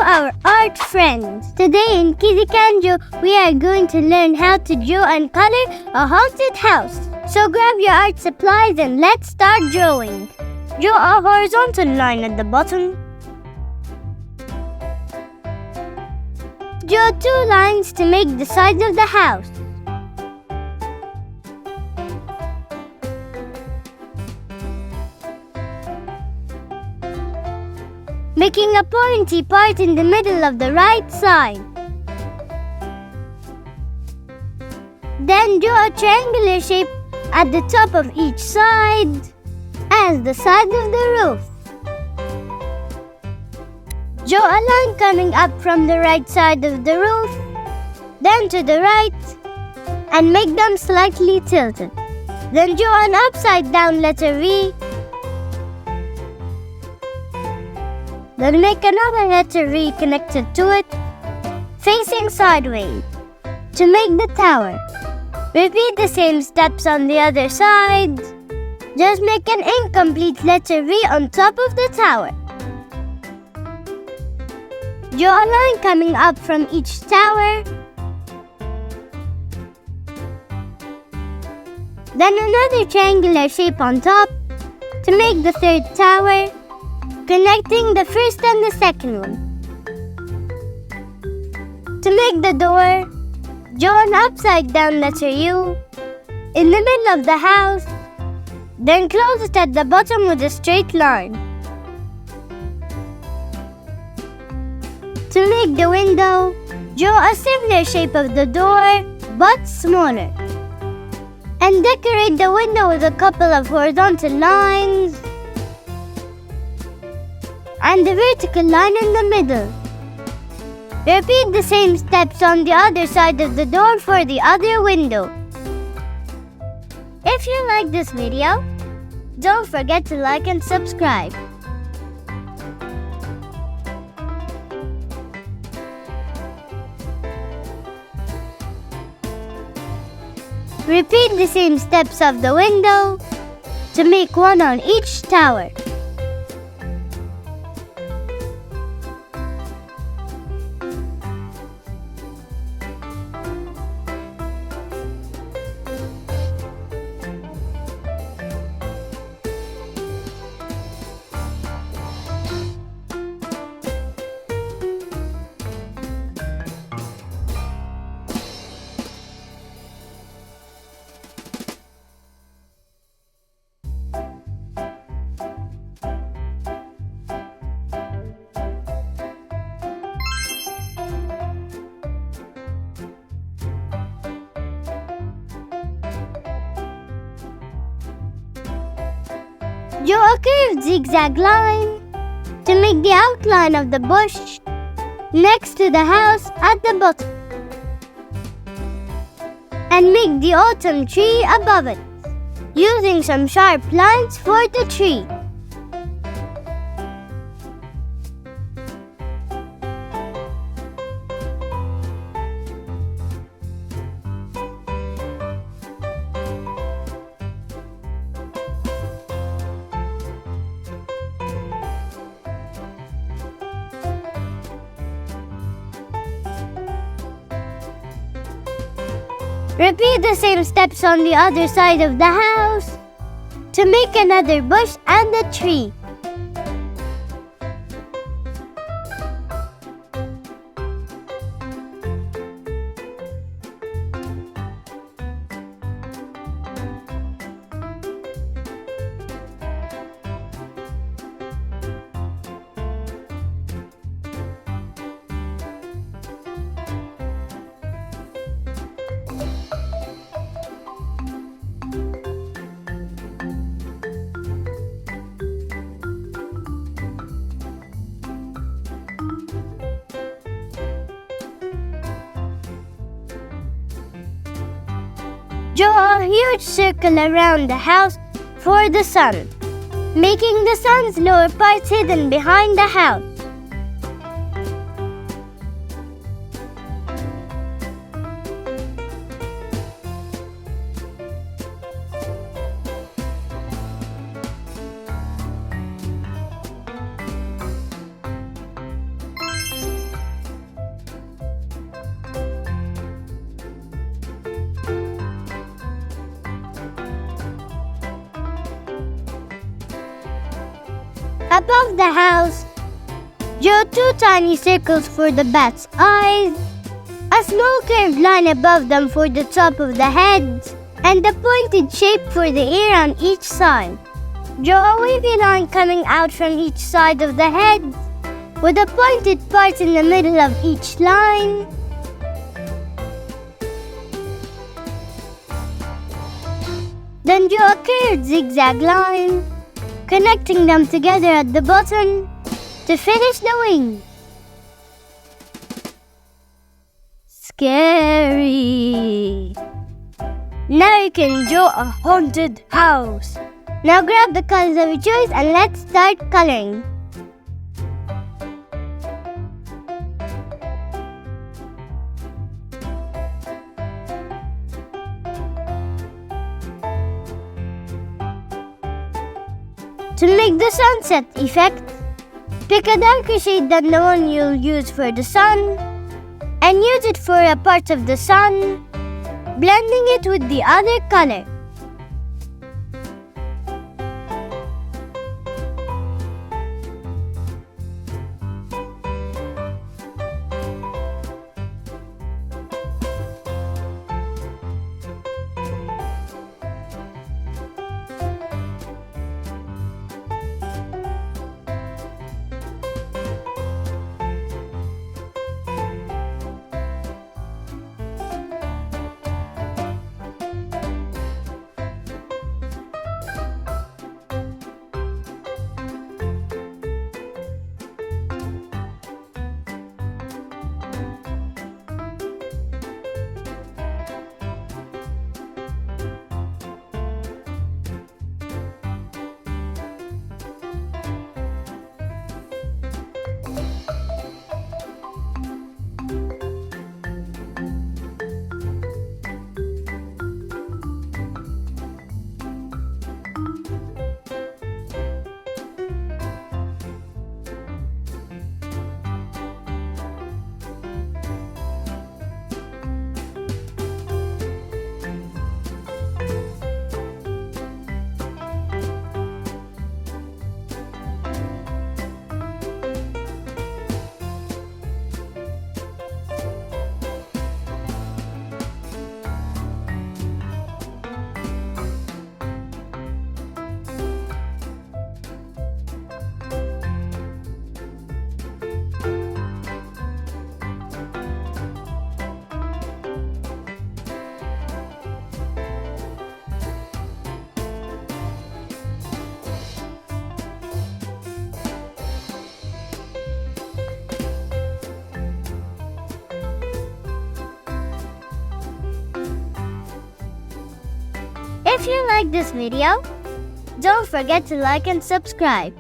our art friends. Today in Kidikanjo, we are going to learn how to draw and color a haunted house. So grab your art supplies and let's start drawing. Draw a horizontal line at the bottom. Draw 2 lines to make the sides of the house. Making a pointy part in the middle of the right side. Then draw a triangular shape at the top of each side as the side of the roof. Draw a line coming up from the right side of the roof, then to the right, and make them slightly tilted. Then draw an upside down letter V. Then make another letter V connected to it, facing sideways, to make the tower. Repeat the same steps on the other side. Just make an incomplete letter V on top of the tower. Draw a line coming up from each tower. Then another triangular shape on top to make the third tower, connecting the first and the second one. To make the door, draw an upside down letter U in the middle of the house, then close it at the bottom with a straight line. To make the window, draw a similar shape of the door but smaller. And decorate the window with a couple of horizontal lines and the vertical line in the middle. Repeat the same steps on the other side of the door for the other window. If you like this video, don't forget to like and subscribe. Repeat the same steps of the window to make one on each tower. Draw a curved zigzag line to make the outline of the bush next to the house at the bottom. And make the autumn tree above it, using some sharp lines for the tree. Repeat the same steps on the other side of the house to make another bush and a tree. Draw a huge circle around the house for the sun, making the sun's lower parts hidden behind the house. Above the house, draw 2 tiny circles for the bat's eyes, a small curved line above them for the top of the head, and a pointed shape for the ear on each side. Draw a wavy line coming out from each side of the head, with a pointed part in the middle of each line. Then draw a curved zigzag line, connecting them together at the bottom to finish the wing. Scary! Now you can draw a haunted house. Now grab the colors of your choice and let's start coloring. To make the sunset effect, pick a darker shade than the one you'll use for the sun and use it for a part of the sun, blending it with the other color. If you like this video, don't forget to like and subscribe.